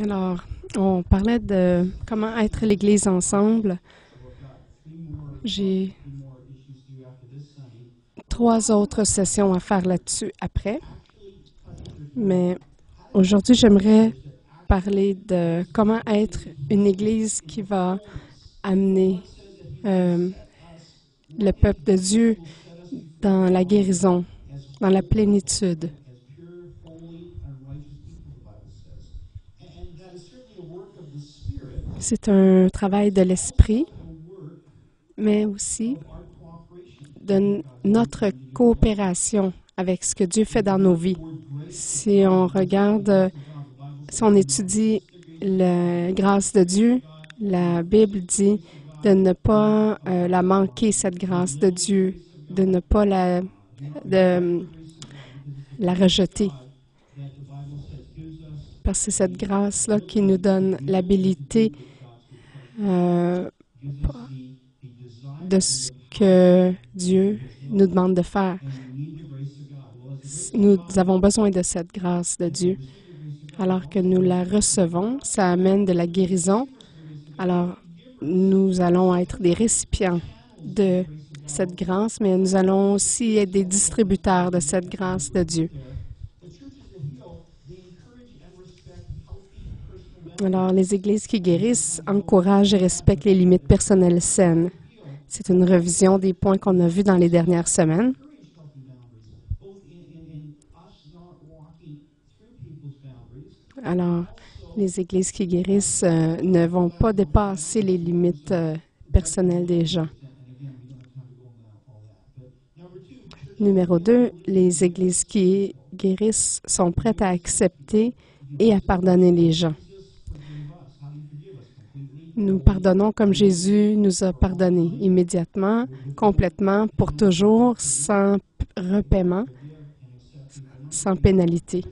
Alors, on parlait de comment être l'Église ensemble. J'ai 3 autres sessions à faire là-dessus après. Mais aujourd'hui, j'aimerais parler de comment être une Église qui va amener le peuple de Dieu dans la guérison, dans la plénitude. C'est un travail de l'esprit, mais aussi de notre coopération avec ce que Dieu fait dans nos vies. Si on regarde, si on étudie la grâce de Dieu, la Bible dit de ne pas la manquer, cette grâce de Dieu, de ne pas la rejeter. Parce que c'est cette grâce-là qui nous donne l'habilité de ce que Dieu nous demande de faire. Nous avons besoin de cette grâce de Dieu. Alors que nous la recevons, ça amène de la guérison. Alors, nous allons être des récipients de cette grâce, mais nous allons aussi être des distributeurs de cette grâce de Dieu. Alors, les églises qui guérissent encouragent et respectent les limites personnelles saines. C'est une revision des points qu'on a vus dans les dernières semaines. Alors, les églises qui guérissent ne vont pas dépasser les limites personnelles des gens. Numéro 2, les églises qui guérissent sont prêtes à accepter et à pardonner les gens. Nous pardonnons comme Jésus nous a pardonné, immédiatement, complètement, pour toujours, sans repaiement, sans pénalité.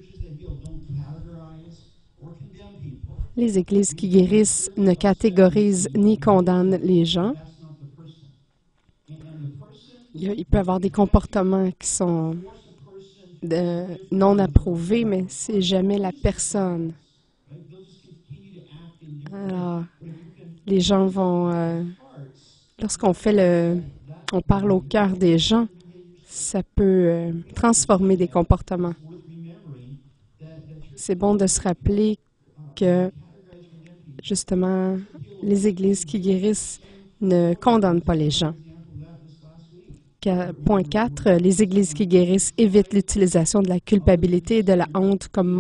Les églises qui guérissent ne catégorisent ni condamnent les gens. Il peut y avoir des comportements qui sont non approuvés, mais c'est jamais la personne. Alors, les gens vont... lorsqu'on on parle au cœur des gens, ça peut transformer des comportements. C'est bon de se rappeler que, justement, les églises qui guérissent ne condamnent pas les gens. Point 4, les églises qui guérissent évitent l'utilisation de la culpabilité et de la honte comme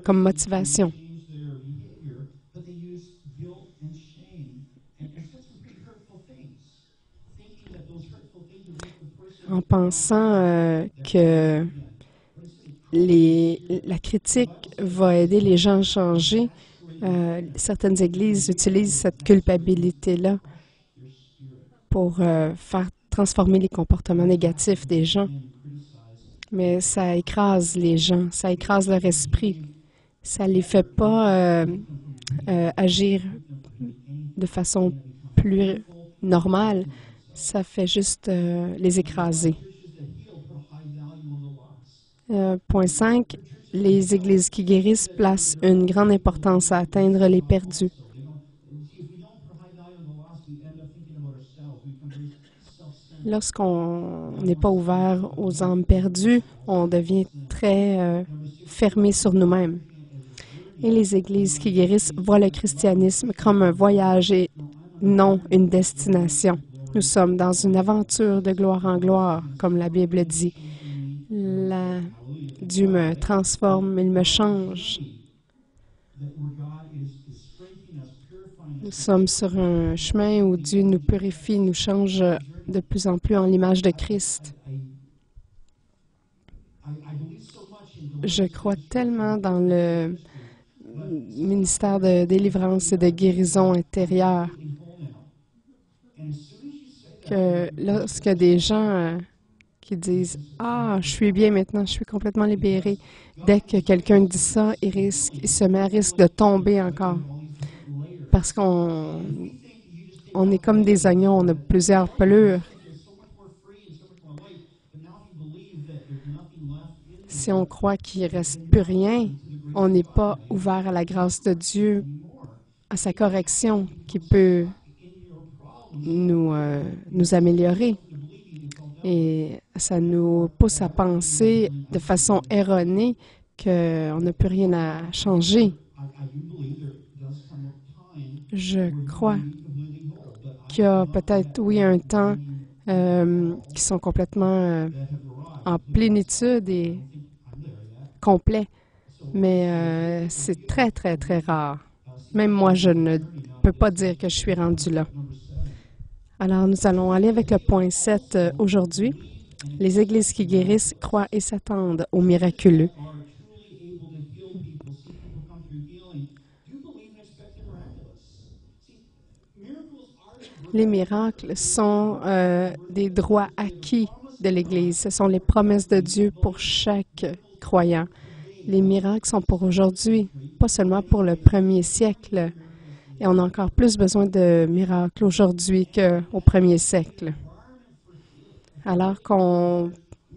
motivation. En pensant que la critique va aider les gens à changer, certaines églises utilisent cette culpabilité-là pour faire transformer les comportements négatifs des gens. Mais ça écrase les gens, ça écrase leur esprit. Ça ne les fait pas agir de façon plus normale. Ça fait juste les écraser. Point 5, les églises qui guérissent placent une grande importance à atteindre les perdus. Lorsqu'on n'est pas ouvert aux âmes perdues, on devient très fermé sur nous-mêmes. Et les églises qui guérissent voient le christianisme comme un voyage et non une destination. Nous sommes dans une aventure de gloire en gloire, comme la Bible dit. Dieu me transforme, il me change. Nous sommes sur un chemin où Dieu nous purifie, nous change de plus en plus en l'image de Christ. Je crois tellement dans le ministère de délivrance et de guérison intérieure que lorsque des gens qui disent « Ah, je suis bien maintenant, je suis complètement libéré », dès que quelqu'un dit ça, il se met à risque de tomber encore. Parce qu'on est comme des oignons, on a plusieurs pelures. Si on croit qu'il ne reste plus rien, on n'est pas ouvert à la grâce de Dieu, à sa correction qui peut nous améliorer. Et ça nous pousse à penser de façon erronée qu'on n'a plus rien à changer. Je crois qu'il y a peut-être, oui, un temps qui sont complètement en plénitude et complet, mais c'est très, très, très rare. Même moi, je ne peux pas dire que je suis rendue là. Alors, nous allons aller avec le point 7 aujourd'hui. Les églises qui guérissent croient et s'attendent au miraculeux. Les miracles sont des droits acquis de l'Église. Ce sont les promesses de Dieu pour chaque croyant. Les miracles sont pour aujourd'hui, pas seulement pour le premier siècle. Et on a encore plus besoin de miracles aujourd'hui qu'au premier siècle. Alors qu'on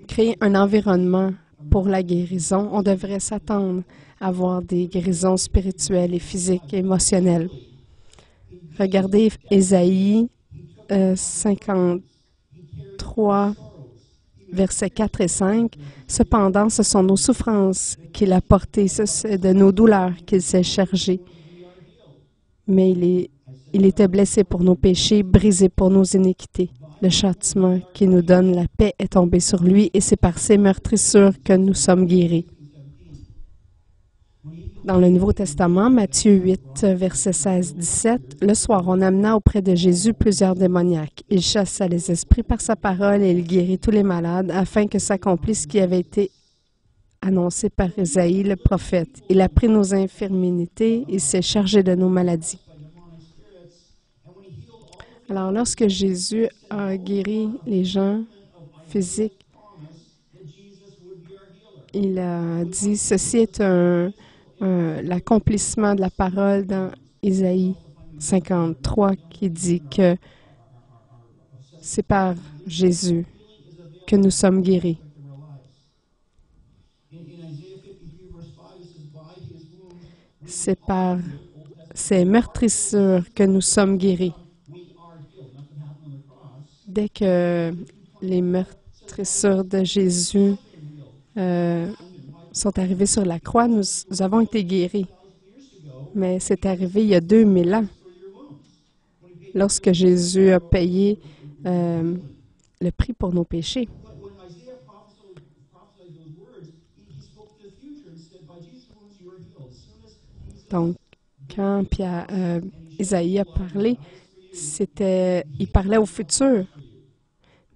crée un environnement pour la guérison, on devrait s'attendre à voir des guérisons spirituelles et physiques et émotionnelles. Regardez Ésaïe 53, versets 4 et 5. « Cependant, ce sont nos souffrances qu'il a portées, c'est de nos douleurs qu'il s'est chargé. Mais il était blessé pour nos péchés, brisé pour nos iniquités. Le châtiment qui nous donne la paix est tombé sur lui, et c'est par ses meurtrissures que nous sommes guéris. » Dans le Nouveau Testament, Matthieu 8, versets 16-17, « Le soir, on amena auprès de Jésus plusieurs démoniaques. Il chassa les esprits par sa parole et il guérit tous les malades, afin que s'accomplisse ce qui avait été annoncé par Ésaïe, le prophète. Il a pris nos infirmités et s'est chargé de nos maladies. » Alors, lorsque Jésus a guéri les gens physiques, il a dit, ceci est l'accomplissement de la parole dans Ésaïe 53 qui dit que c'est par Jésus que nous sommes guéris. C'est par ces meurtrissures que nous sommes guéris. Dès que les meurtrissures de Jésus sont arrivées sur la croix, nous avons été guéris. Mais c'est arrivé il y a 2000 ans, lorsque Jésus a payé le prix pour nos péchés. Donc, quand Isaïe a parlé, il parlait au futur.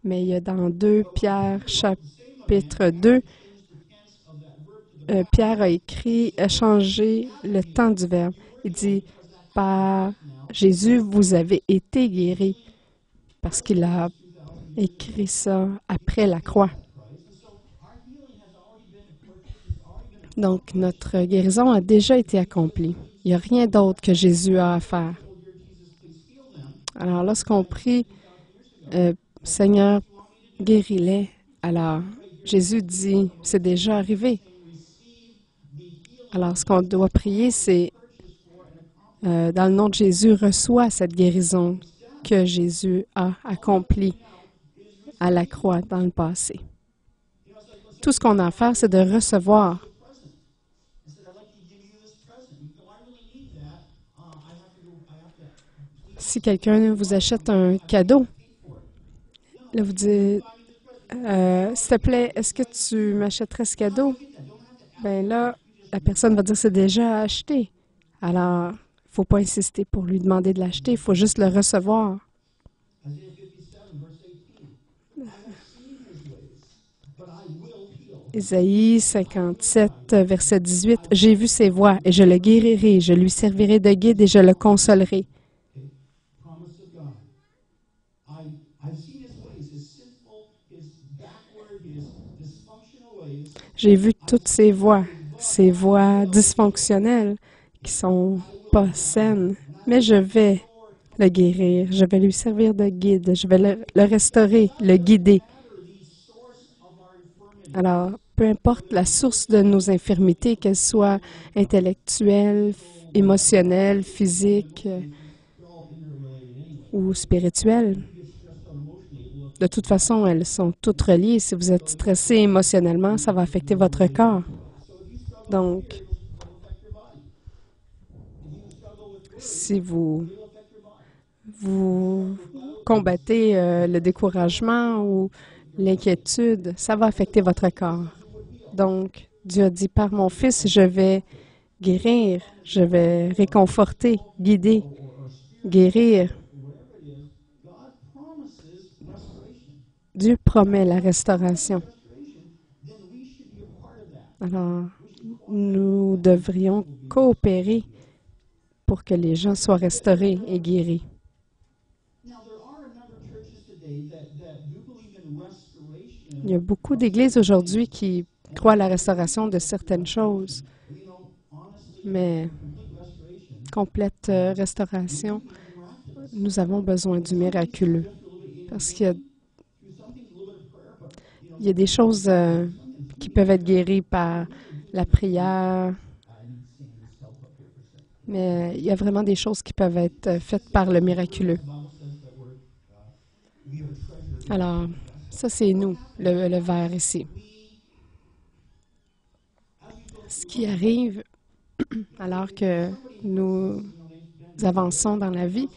Mais il y a dans 2 Pierre, chapitre 2, Pierre a changé le temps du verbe. Il dit, par Jésus, vous avez été guéris, parce qu'il a écrit ça après la croix. Donc, notre guérison a déjà été accomplie. Il n'y a rien d'autre que Jésus a à faire. Alors, lorsqu'on prie, Seigneur, guéris-les, alors Jésus dit, c'est déjà arrivé. Alors, ce qu'on doit prier, c'est, dans le nom de Jésus, reçois cette guérison que Jésus a accomplie à la croix dans le passé. Tout ce qu'on a à faire, c'est de recevoir. Si quelqu'un vous achète un cadeau, là, vous dites, s'il te plaît, est-ce que tu m'achèterais ce cadeau? Bien là, la personne va dire, c'est déjà acheté. Alors, il ne faut pas insister pour lui demander de l'acheter, il faut juste le recevoir. Ésaïe 57, verset 18, « J'ai vu ses voies et je le guérirai, je lui servirai de guide et je le consolerai. » J'ai vu toutes ses voies dysfonctionnelles qui sont pas saines, mais je vais le guérir, je vais lui servir de guide, je vais le restaurer, le guider. Alors, peu importe la source de nos infirmités, qu'elles soient intellectuelles, émotionnelles, physiques ou spirituelles. De toute façon, elles sont toutes reliées. Si vous êtes stressé émotionnellement, ça va affecter votre corps. Donc, si vous combattez le découragement ou l'inquiétude, ça va affecter votre corps. Donc, Dieu a dit, par mon Fils, je vais guérir, je vais réconforter, guider, guérir. Dieu promet la restauration. Alors, nous devrions coopérer pour que les gens soient restaurés et guéris. Il y a beaucoup d'églises aujourd'hui qui croient à la restauration de certaines choses, mais complète restauration, nous avons besoin du miraculeux. Parce qu'il y a des choses qui peuvent être guéries par la prière, mais il y a vraiment des choses qui peuvent être faites par le miraculeux. Alors, ça c'est nous, le verre ici. Ce qui arrive alors que nous avançons dans la vie,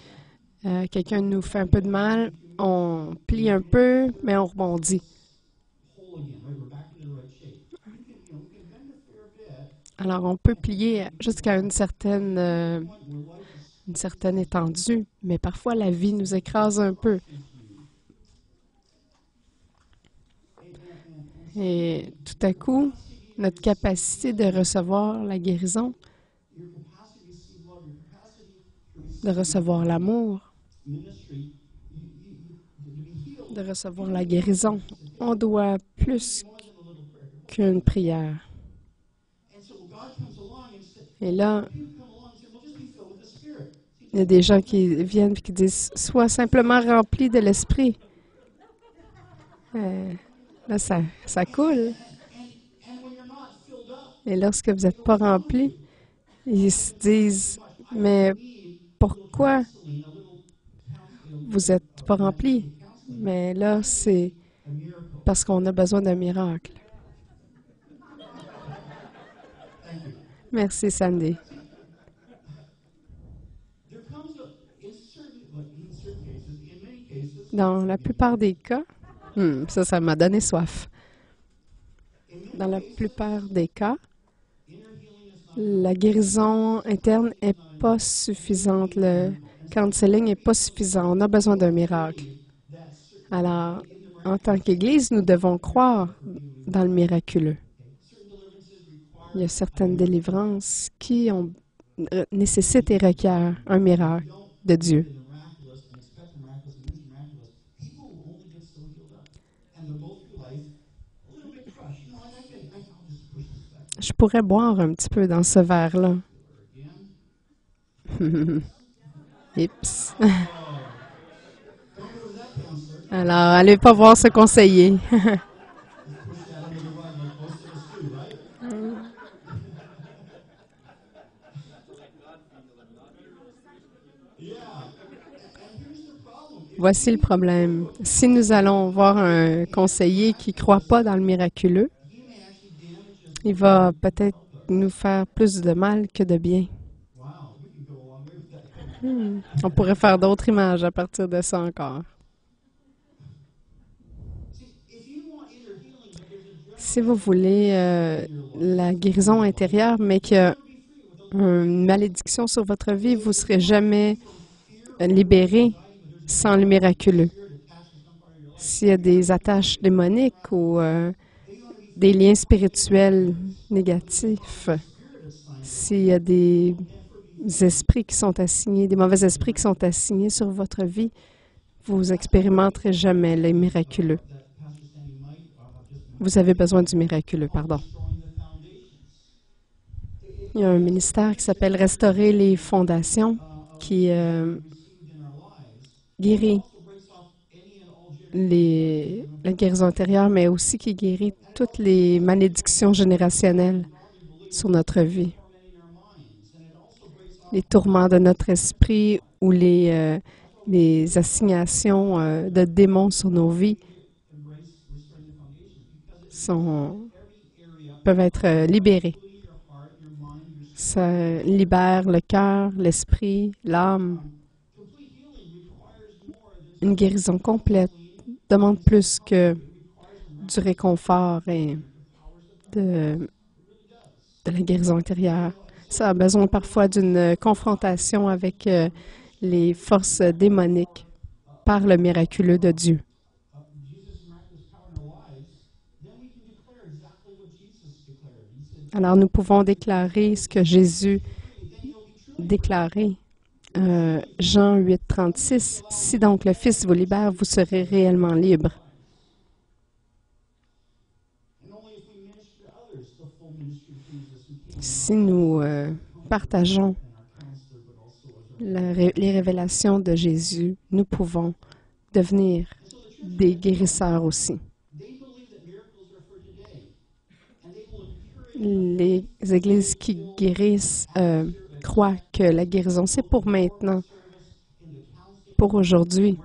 quelqu'un nous fait un peu de mal, on plie un peu, mais on rebondit. Alors, on peut plier jusqu'à une certaine étendue, mais parfois la vie nous écrase un peu. Et tout à coup, notre capacité de recevoir la guérison, de recevoir l'amour, de recevoir la guérison, on doit plus qu'une prière. Et là, il y a des gens qui viennent et qui disent « Sois simplement rempli de l'Esprit ». Là, ça coule. Et lorsque vous n'êtes pas rempli, ils se disent « Mais pourquoi vous n'êtes pas rempli? » Mais là, c'est parce qu'on a besoin d'un miracle. Merci, Sandy. Dans la plupart des cas, ça m'a donné soif. Dans la plupart des cas, la guérison interne n'est pas suffisante. Le counseling n'est pas suffisant. On a besoin d'un miracle. Alors, en tant qu'Église, nous devons croire dans le miraculeux. Il y a certaines délivrances qui nécessitent et requièrent un miracle de Dieu. Je pourrais boire un petit peu dans ce verre-là. Oups. Alors, allez pas voir ce conseiller. Voici le problème. Si nous allons voir un conseiller qui ne croit pas dans le miraculeux, il va peut-être nous faire plus de mal que de bien. On pourrait faire d'autres images à partir de ça encore. Si vous voulez la guérison intérieure, mais qu'il y a une malédiction sur votre vie, vous ne serez jamais libéré sans le miraculeux. S'il y a des attaches démoniques ou des liens spirituels négatifs, s'il y a des esprits qui sont assignés, des mauvais esprits qui sont assignés sur votre vie, vous expérimenterez jamais le miraculeux. Vous avez besoin du miraculeux, pardon. Il y a un ministère qui s'appelle Restaurer les fondations, qui guérit la guérison intérieure, mais aussi qui guérit toutes les malédictions générationnelles sur notre vie. Les tourments de notre esprit ou les assignations de démons sur nos vies peuvent être libérés. Ça libère le cœur, l'esprit, l'âme. Une guérison complète demande plus que du réconfort et de la guérison intérieure. Ça a besoin parfois d'une confrontation avec les forces démoniques par le miraculeux de Dieu. Alors, nous pouvons déclarer ce que Jésus déclarait. Jean 8, 36. « Si donc le Fils vous libère, vous serez réellement libre. » Si nous partageons les révélations de Jésus, nous pouvons devenir des guérisseurs aussi. Les églises qui guérissent croient que la guérison, c'est pour maintenant, pour aujourd'hui.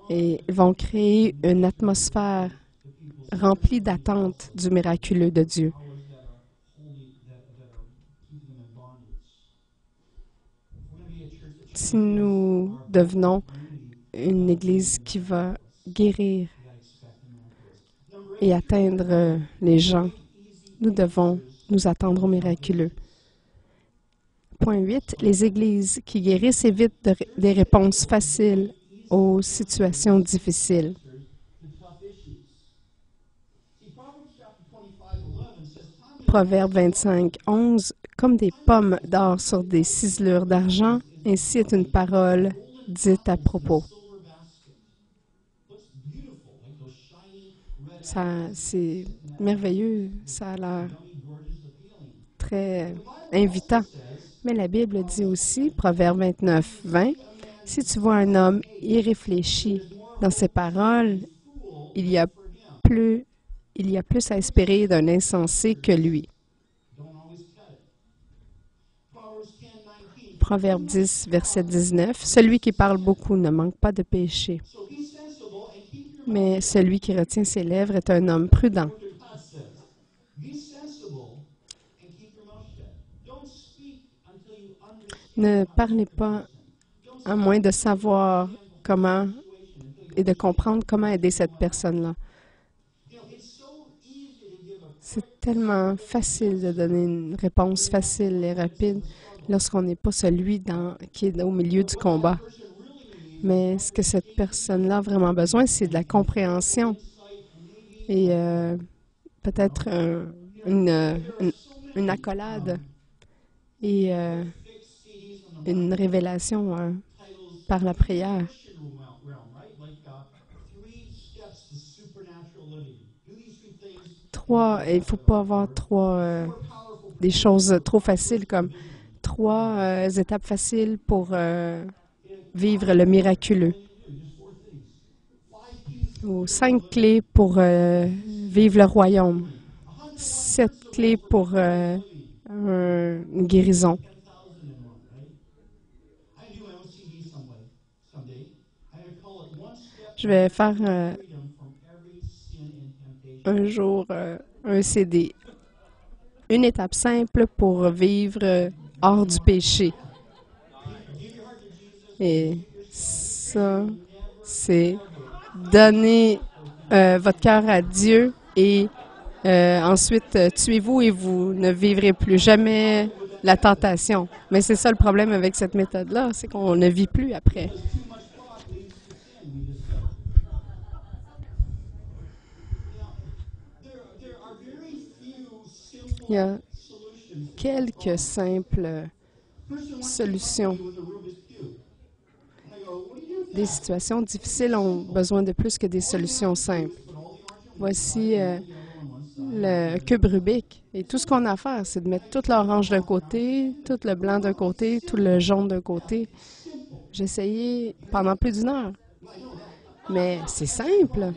Et vont créer une atmosphère remplie d'attente du miraculeux de Dieu. Si nous devenons une Église qui va guérir et atteindre les gens, nous devons nous attendre au miraculeux. Point 8. Les Églises qui guérissent évitent des réponses faciles aux situations difficiles. Proverbe 25, 11. Comme des pommes d'or sur des ciselures d'argent, ainsi est une parole dite à propos. C'est merveilleux, ça a l'air très invitant. Mais la Bible dit aussi, Proverbe 29, 20, « Si tu vois un homme irréfléchi dans ses paroles, il y a plus à espérer d'un insensé que lui. » Proverbe 10, verset 19, « Celui qui parle beaucoup ne manque pas de péché, mais celui qui retient ses lèvres est un homme prudent. » Ne parlez pas à moins de savoir comment et de comprendre comment aider cette personne-là. C'est tellement facile de donner une réponse facile et rapide lorsqu'on n'est pas celui qui est au milieu du combat. Mais ce que cette personne-là a vraiment besoin, c'est de la compréhension et peut-être une accolade et une révélation par la prière. Il ne faut pas avoir des choses trop faciles comme 3 étapes faciles pour vivre le miraculeux. Ou 5 clés pour vivre le royaume. 7 clés pour une guérison. Je vais faire un jour un CD. Une étape simple pour vivre hors du péché. Et ça, c'est donner votre cœur à Dieu et ensuite tuez-vous et vous ne vivrez plus jamais la tentation. Mais c'est ça le problème avec cette méthode-là, c'est qu'on ne vit plus après. Il y a quelques simples solutions. Des situations difficiles ont besoin de plus que des solutions simples. Voici le cube Rubik. Et tout ce qu'on a à faire, c'est de mettre toute l'orange d'un côté, tout le blanc d'un côté, tout le jaune d'un côté. J'ai essayé pendant plus d'1 heure. Mais c'est simple.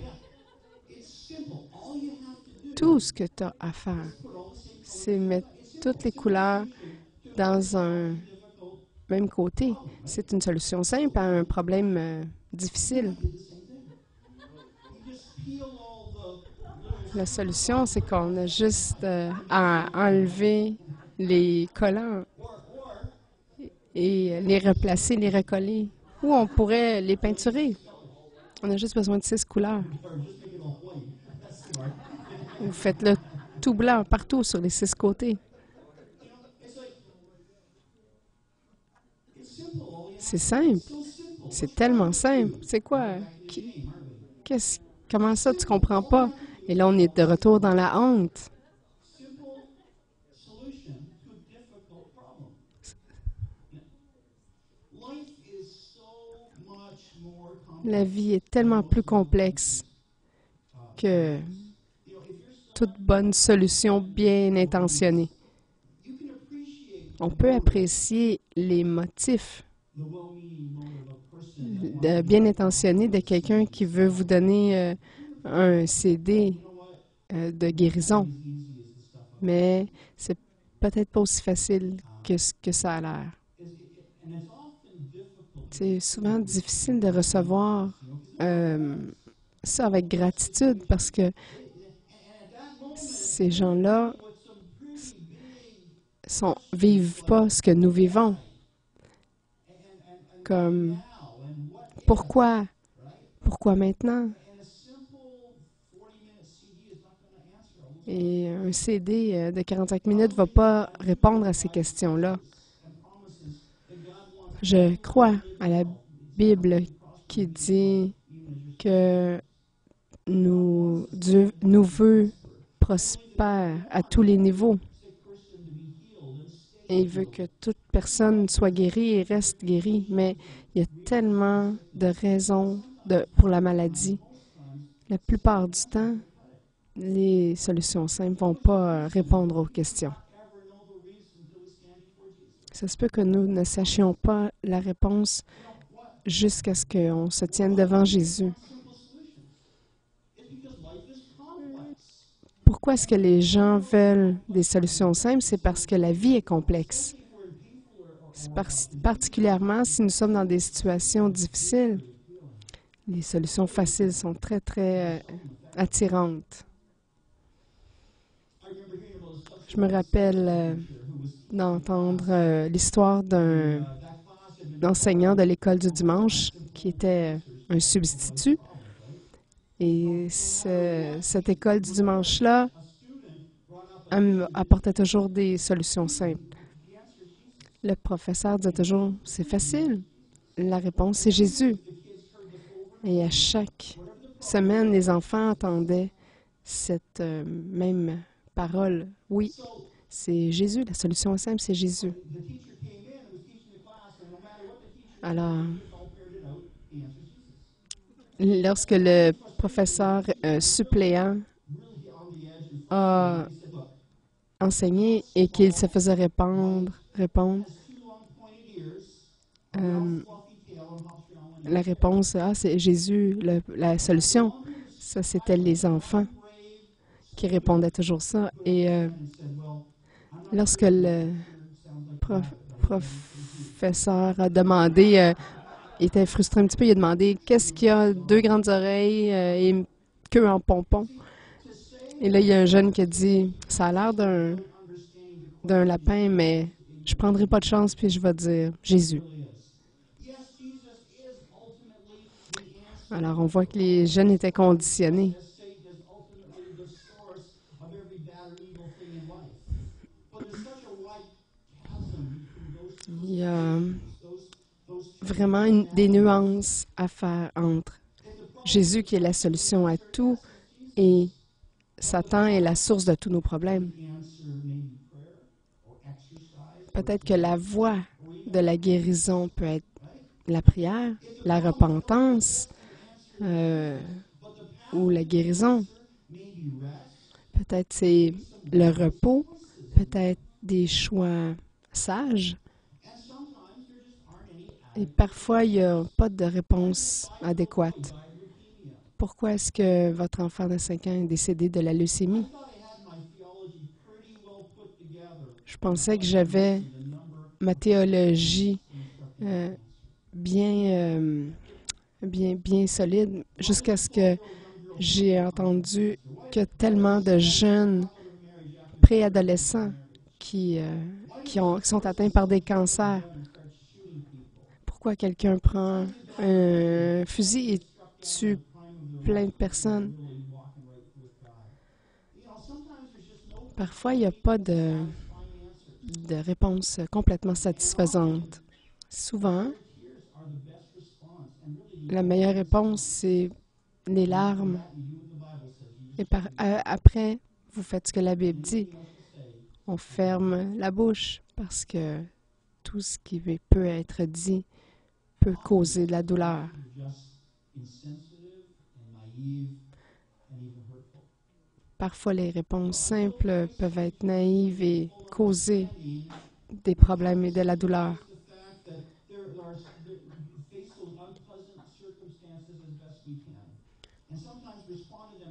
Tout ce que tu as à faire, c'est mettre toutes les couleurs dans un même côté. C'est une solution simple à un problème difficile. La solution, c'est qu'on a juste à enlever les collants et les replacer, les recoller. Ou on pourrait les peinturer. On a juste besoin de 6 couleurs. Vous faites-le tout blanc partout sur les 6 côtés. C'est simple. C'est tellement simple. C'est quoi? Comment ça, tu comprends pas? Et là, on est de retour dans la honte. La vie est tellement plus complexe que toute bonne solution bien intentionnée. On peut apprécier les motifs bien intentionnés de quelqu'un qui veut vous donner un CD de guérison, mais c'est peut-être pas aussi facile que ce que ça a l'air. C'est souvent difficile de recevoir ça avec gratitude parce que ces gens-là vivent pas ce que nous vivons. Comme, pourquoi? Pourquoi maintenant? Et un CD de 45 minutes ne va pas répondre à ces questions-là. Je crois à la Bible qui dit que Dieu nous veut prospère à tous les niveaux. Et il veut que toute personne soit guérie et reste guérie. Mais il y a tellement de raisons pour la maladie. La plupart du temps, les solutions simples ne vont pas répondre aux questions. Ça se peut que nous ne sachions pas la réponse jusqu'à ce qu'on se tienne devant Jésus. Pourquoi est-ce que les gens veulent des solutions simples? C'est parce que la vie est complexe. Particulièrement si nous sommes dans des situations difficiles. Les solutions faciles sont très, très attirantes. Je me rappelle d'entendre l'histoire d'un enseignant de l'école du dimanche qui était un substitut. Et cette école du dimanche-là apportait toujours des solutions simples. Le professeur disait toujours, c'est facile. La réponse, c'est Jésus. Et à chaque semaine, les enfants entendaient cette même parole. Oui, c'est Jésus. La solution simple, c'est Jésus. Alors, lorsque le professeur suppléant a enseigné et qu'il se faisait répondre, la réponse, c'est Jésus, la solution. Ça, c'était les enfants qui répondaient toujours ça. Et lorsque le professeur a demandé, il était frustré un petit peu, il a demandé qu'est-ce qu'il y a, 2 grandes oreilles et une queue en pompon. Et là, il y a un jeune qui a dit, ça a l'air d'un lapin, mais je ne prendrai pas de chance, puis je vais dire Jésus. Alors, on voit que les jeunes étaient conditionnés. Il y a vraiment des nuances à faire entre Jésus qui est la solution à tout et Satan est la source de tous nos problèmes. Peut-être que la voie de la guérison peut être la prière, la repentance ou la guérison. Peut-être c'est le repos, peut-être des choix sages. Et parfois, il n'y a pas de réponse adéquate. Pourquoi est-ce que votre enfant de 5 ans est décédé de la leucémie? Je pensais que j'avais ma théologie euh, bien solide jusqu'à ce que j'ai entendu que tellement de jeunes préadolescents qui sont atteints par des cancers. Pourquoi quelqu'un prend un fusil et tue plein de personnes? Parfois, il n'y a pas de réponse complètement satisfaisante. Souvent, la meilleure réponse, c'est les larmes. Et après, vous faites ce que la Bible dit. On ferme la bouche parce que tout ce qui peut être dit peut causer de la douleur. Parfois, les réponses simples peuvent être naïves et causer des problèmes et de la douleur.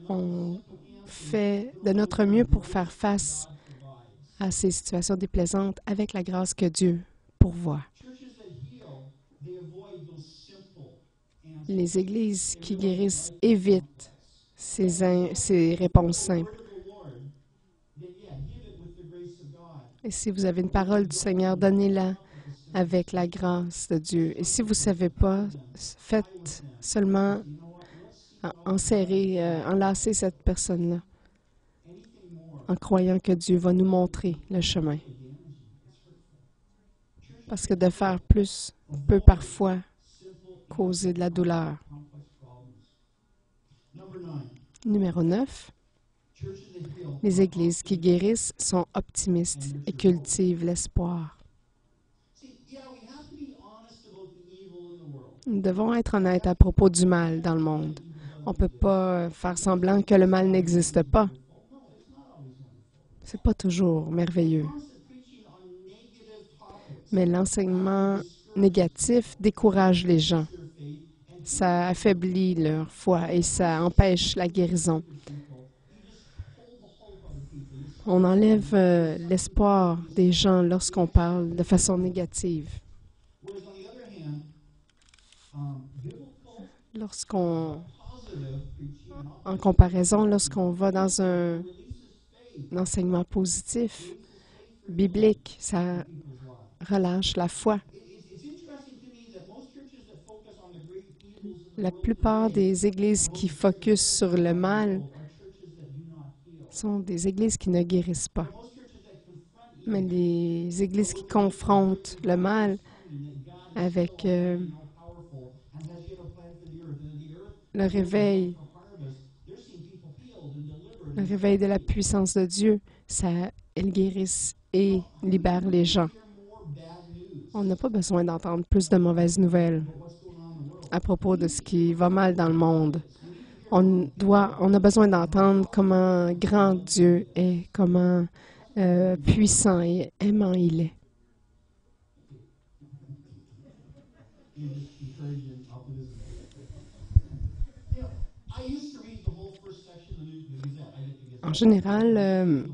On fait de notre mieux pour faire face à ces situations déplaisantes avec la grâce que Dieu pourvoit. Les églises qui guérissent évitent ces réponses simples. Et si vous avez une parole du Seigneur, donnez-la avec la grâce de Dieu. Et si vous ne savez pas, faites seulement enlacer cette personne-là en croyant que Dieu va nous montrer le chemin. Parce que de faire plus peut parfois causer de la douleur. Numéro 9. Les églises qui guérissent sont optimistes et cultivent l'espoir. Nous devons être honnêtes à propos du mal dans le monde. On ne peut pas faire semblant que le mal n'existe pas. Ce n'est pas toujours merveilleux. Mais l'enseignement négatif décourage les gens. Ça affaiblit leur foi et ça empêche la guérison. On enlève l'espoir des gens lorsqu'on parle de façon négative. En comparaison, lorsqu'on va dans un enseignement positif, biblique, ça relâche la foi. La plupart des églises qui focusent sur le mal sont des églises qui ne guérissent pas. Mais les églises qui confrontent le mal avec le réveil de la puissance de Dieu, elles guérissent et libèrent les gens. On n'a pas besoin d'entendre plus de mauvaises nouvelles à propos de ce qui va mal dans le monde. On a besoin d'entendre comment grand Dieu est, comment puissant et aimant il est. En général,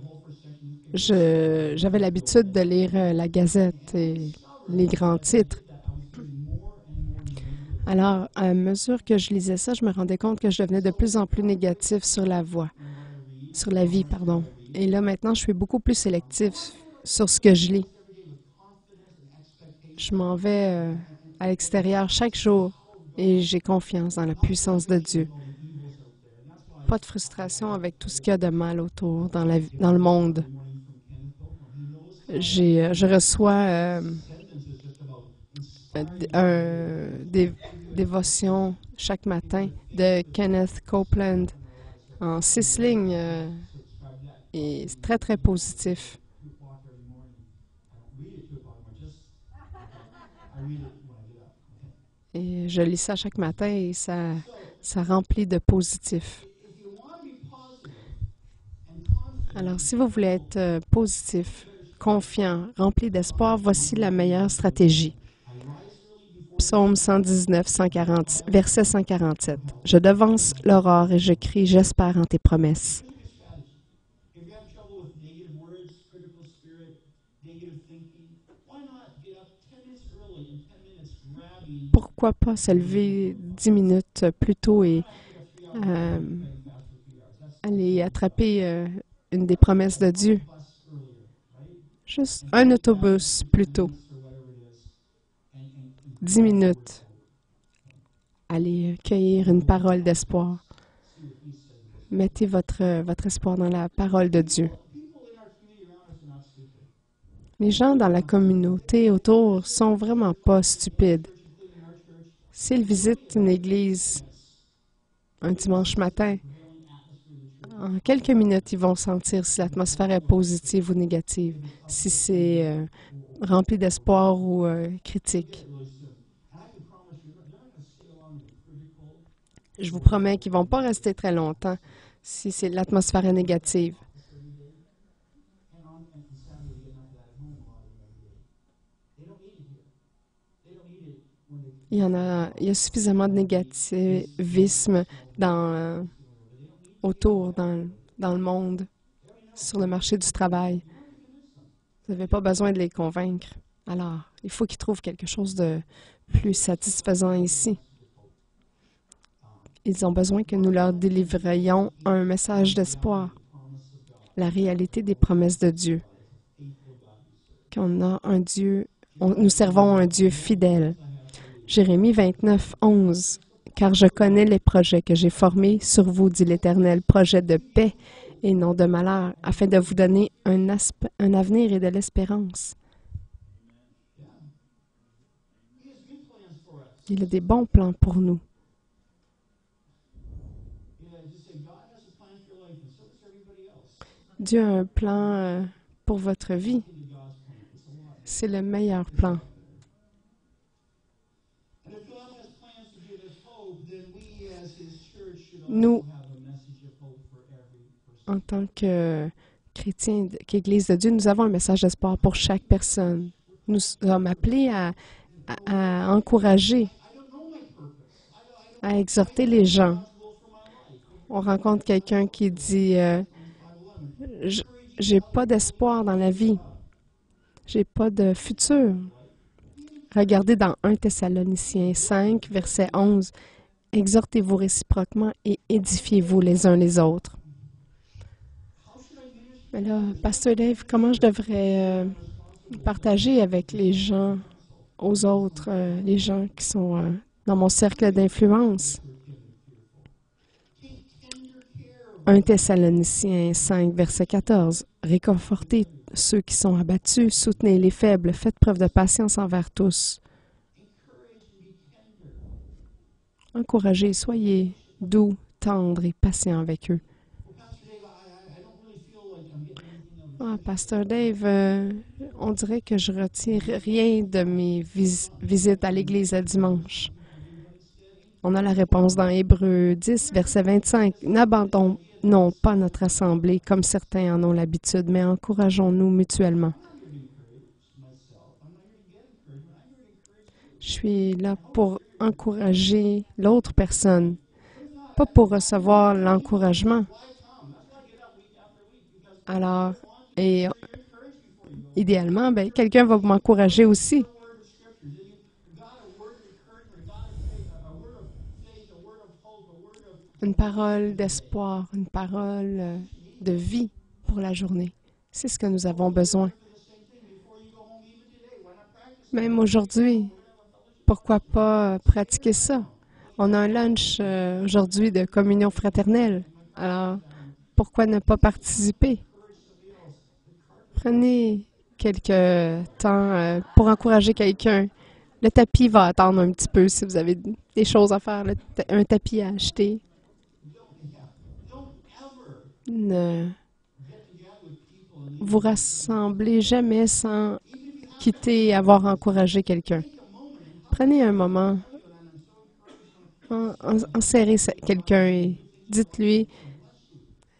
j'avais l'habitude de lire la Gazette et les grands titres. Alors, à mesure que je lisais ça, je me rendais compte que je devenais de plus en plus négatif sur la vie. Et là, maintenant, je suis beaucoup plus sélectif sur ce que je lis. Je m'en vais à l'extérieur chaque jour et j'ai confiance dans la puissance de Dieu. Pas de frustration avec tout ce qu'il y a de mal autour dans le monde. Je reçois des dévotions chaque matin de Kenneth Copeland en 6 lignes et c'est très, très positif. Et je lis ça chaque matin et ça remplit de positif. Alors, si vous voulez être positif, confiant, rempli d'espoir, voici la meilleure stratégie. Psaume 119, 140, verset 147. Je devance l'aurore et je crie, j'espère en tes promesses. Pourquoi pas se lever 10 minutes plus tôt et aller attraper une des promesses de Dieu? Juste un autobus plus tôt. 10 minutes. Allez cueillir une parole d'espoir. Mettez votre espoir dans la parole de Dieu. Les gens dans la communauté autour sont vraiment pas stupides. S'ils visitent une église un dimanche matin, en quelques minutes, ils vont sentir si l'atmosphère est positive ou négative, si c'est rempli d'espoir ou critique. Je vous promets qu'ils ne vont pas rester très longtemps si l'atmosphère est négative. Il y a suffisamment de négativisme autour dans le monde, sur le marché du travail. Vous n'avez pas besoin de les convaincre. Alors, il faut qu'ils trouvent quelque chose de plus satisfaisant ici. Ils ont besoin que nous leur délivrions un message d'espoir, la réalité des promesses de Dieu, qu'on a un Dieu, nous servons un Dieu fidèle. Jérémie 29, 11. Car je connais les projets que j'ai formés sur vous, dit l'Éternel, projets de paix et non de malheur, afin de vous donner un avenir et de l'espérance. Il a des bons plans pour nous. Dieu a un plan pour votre vie. C'est le meilleur plan. Nous, en tant que chrétiens, qu'Église de Dieu, nous avons un message d'espoir pour chaque personne. Nous sommes appelés à encourager, à exhorter les gens. On rencontre quelqu'un qui dit « J'ai pas d'espoir dans la vie. J'ai pas de futur. » Regardez dans 1 Thessaloniciens 5, verset 11. Exhortez-vous réciproquement et édifiez-vous les uns les autres. Mais là, Pasteur Dave, comment je devrais partager avec les gens, aux autres, les gens qui sont dans mon cercle d'influence? 1 Thessaloniciens 5, verset 14. Réconfortez ceux qui sont abattus, soutenez les faibles, faites preuve de patience envers tous. Encouragez, soyez doux, tendres et patients avec eux. Pasteur Dave, on dirait que je retire rien de mes visites à l'église le dimanche. On a la réponse dans Hébreux 10, verset 25. N'abandonnons pas notre assemblée comme certains en ont l'habitude, mais encourageons-nous mutuellement. Je suis là pour encourager l'autre personne, pas pour recevoir l'encouragement. Alors, idéalement, quelqu'un va m'encourager aussi. Une parole d'espoir, une parole de vie pour la journée. C'est ce que nous avons besoin. Même aujourd'hui, pourquoi pas pratiquer ça? On a un lunch aujourd'hui de communion fraternelle. Alors, pourquoi ne pas participer? Prenez quelques temps pour encourager quelqu'un. Le tapis va attendre un petit peu si vous avez des choses à faire, un tapis à acheter. Ne vous rassemblez jamais sans quitter et avoir encouragé quelqu'un. Prenez un moment, enserrez quelqu'un et dites-lui,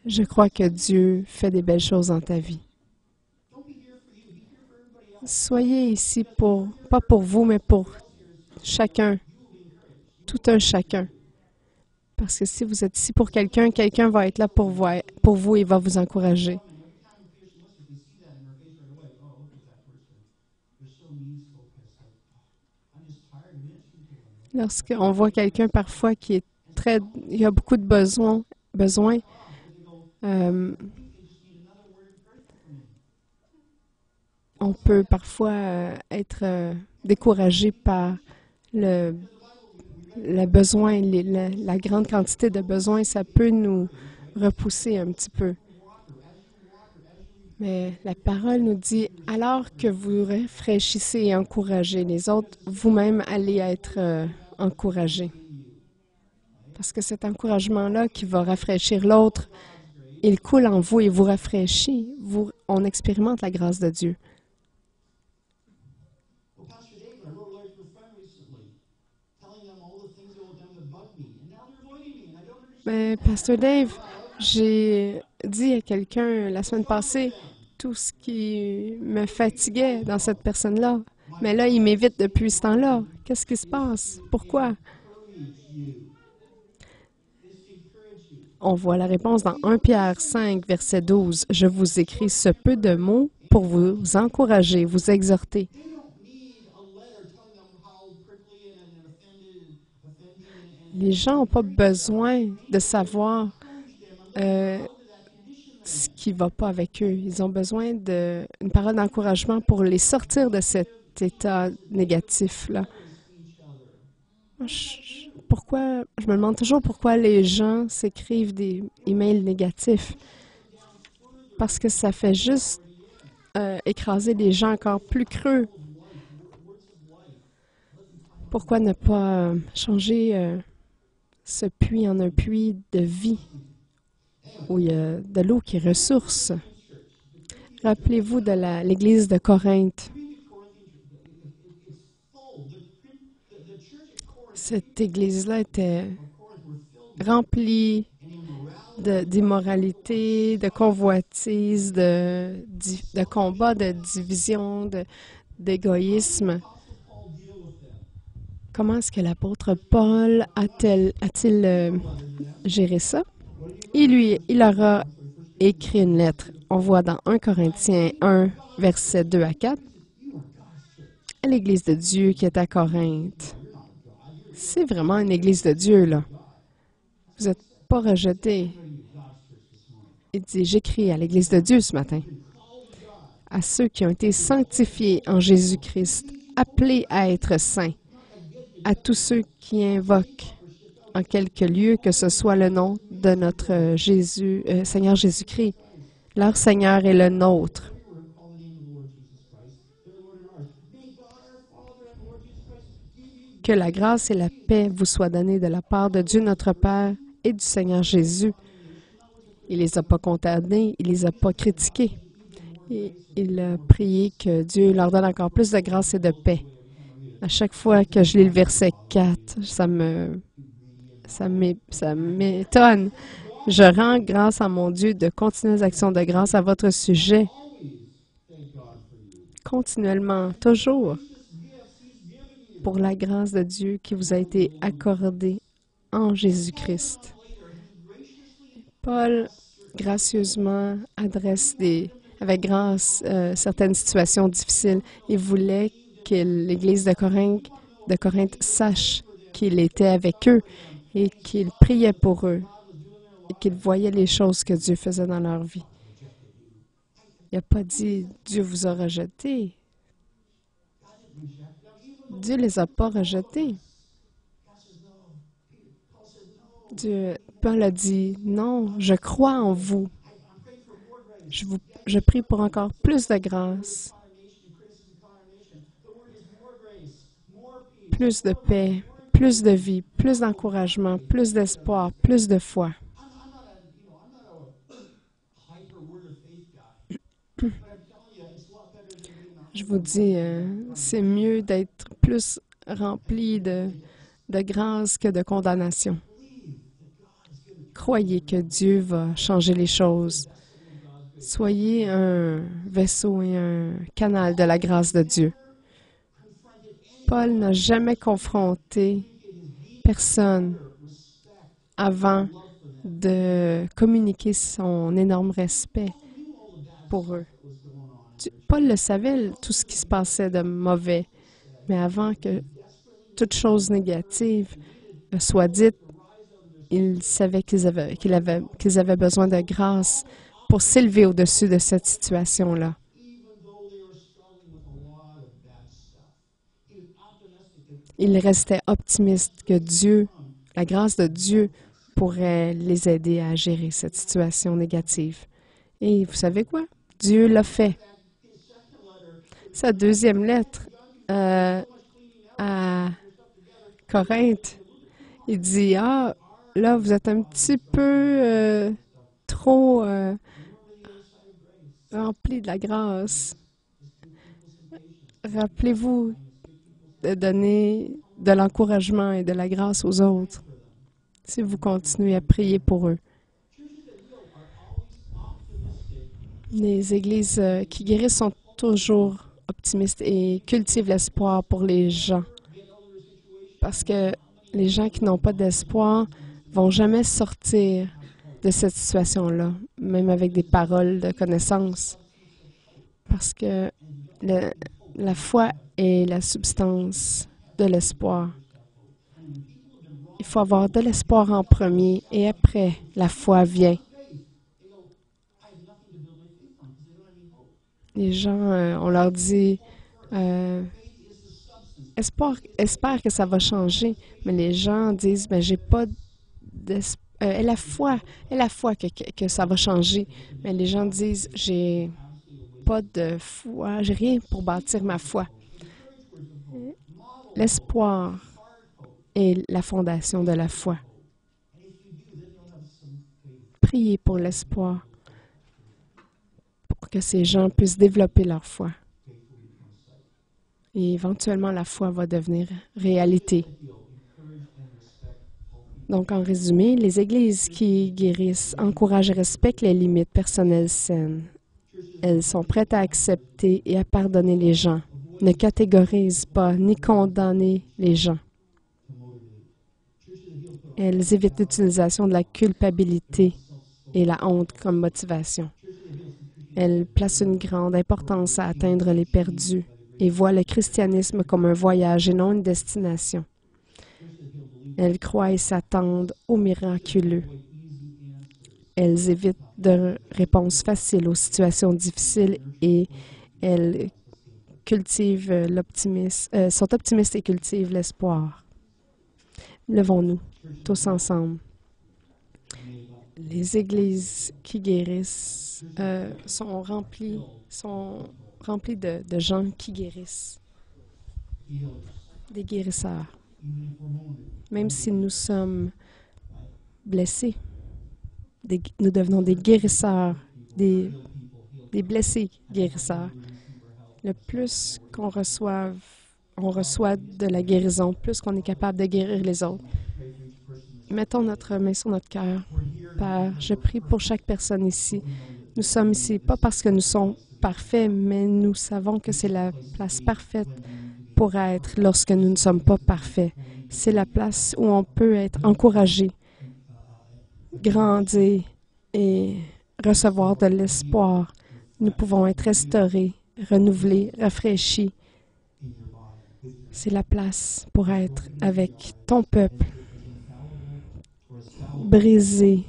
je crois que Dieu fait des belles choses dans ta vie. Soyez ici pas pour vous, mais pour chacun, tout un chacun. Parce que si vous êtes ici pour quelqu'un, quelqu'un va être là pour vous et va vous encourager. Lorsqu'on voit quelqu'un parfois qui est il a beaucoup de besoins, on peut parfois être découragé par le besoin, la grande quantité de besoins, ça peut nous repousser un petit peu. Mais la parole nous dit, alors que vous rafraîchissez et encouragez les autres, vous-même allez être encouragés. Parce que cet encouragement-là qui va rafraîchir l'autre, il coule en vous et vous rafraîchit. On expérimente la grâce de Dieu. Mais, Pasteur Dave, j'ai dit à quelqu'un la semaine passée tout ce qui me fatiguait dans cette personne-là. Mais là, il m'évite depuis ce temps-là. Qu'est-ce qui se passe? Pourquoi? On voit la réponse dans 1 Pierre 5, verset 12. « Je vous écris ce peu de mots pour vous encourager, vous exhorter. » Les gens n'ont pas besoin de savoir ce qui ne va pas avec eux. Ils ont besoin d'une parole d'encouragement pour les sortir de cet état négatif-là. Je me demande toujours pourquoi les gens s'écrivent des emails négatifs. Parce que ça fait juste écraser des gens encore plus creux. Pourquoi ne pas changer ce puits en un puits de vie où il y a de l'eau qui ressource? Rappelez-vous de l'Église de Corinthe. Cette Église-là était remplie d'immoralité, de convoitise, de combat, de division, d'égoïsme. Comment est-ce que l'apôtre Paul a-t-il géré ça? Il leur a écrit une lettre. On voit dans 1 Corinthiens 1, versets 2 à 4, à l'Église de Dieu qui est à Corinthe. C'est vraiment une Église de Dieu, là. Vous n'êtes pas rejetés. Il dit, j'écris à l'Église de Dieu ce matin, à ceux qui ont été sanctifiés en Jésus-Christ, appelés à être saints, à tous ceux qui invoquent en quelque lieu que ce soit le nom de notre Seigneur Jésus-Christ. Leur Seigneur est le nôtre. Que la grâce et la paix vous soient données de la part de Dieu notre Père et du Seigneur Jésus. Il ne les a pas condamnés, il ne les a pas critiqués. Et il a prié que Dieu leur donne encore plus de grâce et de paix. À chaque fois que je lis le verset 4, ça m'étonne. Je rends grâce à mon Dieu de continuelles actions de grâce à votre sujet. Continuellement, toujours, pour la grâce de Dieu qui vous a été accordée en Jésus-Christ. Paul, gracieusement, adresse avec grâce certaines situations difficiles. Il voulait que l'Église de Corinthe sache qu'il était avec eux et qu'il priait pour eux et qu'il voyait les choses que Dieu faisait dans leur vie. Il n'a pas dit « Dieu vous a rejetés ». Dieu ne les a pas rejetés. Paul a dit « Non, je crois en vous. Je prie pour encore plus de grâce, plus de paix, plus de vie, plus d'encouragement, plus d'espoir, plus de foi. » Je vous dis, c'est mieux d'être plus rempli de grâce que de condamnation. Croyez que Dieu va changer les choses. Soyez un vaisseau et un canal de la grâce de Dieu. Paul n'a jamais confronté personne avant de communiquer son énorme respect pour eux. Paul le savait, tout ce qui se passait de mauvais, mais avant que toute chose négative soit dite, il savait qu'ils avaient besoin de grâce pour s'élever au-dessus de cette situation-là. Il restait optimiste que Dieu, la grâce de Dieu, pourrait les aider à gérer cette situation négative. Et vous savez quoi? Dieu l'a fait. Sa deuxième lettre à Corinthe, il dit, « Ah, là, vous êtes un petit peu trop rempli de la grâce. Rappelez-vous de donner de l'encouragement et de la grâce aux autres si vous continuez à prier pour eux. » Les églises qui guérissent sont toujours optimistes et cultivent l'espoir pour les gens. Parce que les gens qui n'ont pas d'espoir vont jamais sortir de cette situation-là, même avec des paroles de connaissance. Parce que la foi est la substance de l'espoir. Il faut avoir de l'espoir en premier et après, la foi vient. Les gens, on leur dit, espère que ça va changer, mais les gens disent, ben j'ai pas d'espoir. La foi que ça va changer, mais les gens disent, j'ai pas de foi, j'ai rien pour bâtir ma foi. L'espoir est la fondation de la foi. Priez pour l'espoir, pour que ces gens puissent développer leur foi. Et éventuellement, la foi va devenir réalité. Donc, en résumé, les églises qui guérissent encouragent et respectent les limites personnelles saines. Elles sont prêtes à accepter et à pardonner les gens, ne catégorisent pas ni condamner les gens. Elles évitent l'utilisation de la culpabilité et la honte comme motivation. Elles placent une grande importance à atteindre les perdus et voient le christianisme comme un voyage et non une destination. Elles croient et s'attendent au miraculeux. Elles évitent de réponses faciles aux situations difficiles et elles cultivent l'optimisme, sont optimistes et cultivent l'espoir. Levons-nous tous ensemble. Les églises qui guérissent sont remplies de gens qui guérissent, des guérisseurs. Même si nous sommes blessés, nous devenons des guérisseurs, des blessés guérisseurs. Le plus on reçoit de la guérison, plus qu'on est capable de guérir les autres. Mettons notre main sur notre cœur. Père, je prie pour chaque personne ici. Nous sommes ici, pas parce que nous sommes parfaits, mais nous savons que c'est la place parfaite pour être lorsque nous ne sommes pas parfaits. C'est la place où on peut être encouragé, grandir et recevoir de l'espoir. Nous pouvons être restaurés, renouvelés, rafraîchis. C'est la place pour être avec ton peuple, brisé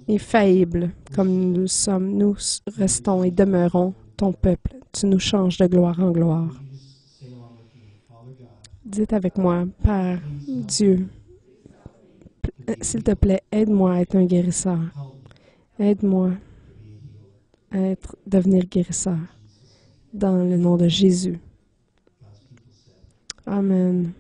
et faillible comme nous sommes. Nous restons et demeurons ton peuple. Tu nous changes de gloire en gloire. Dites avec moi, Père Dieu, s'il te plaît, aide-moi à être un guérisseur. Aide-moi à devenir guérisseur. Dans le nom de Jésus. Amen.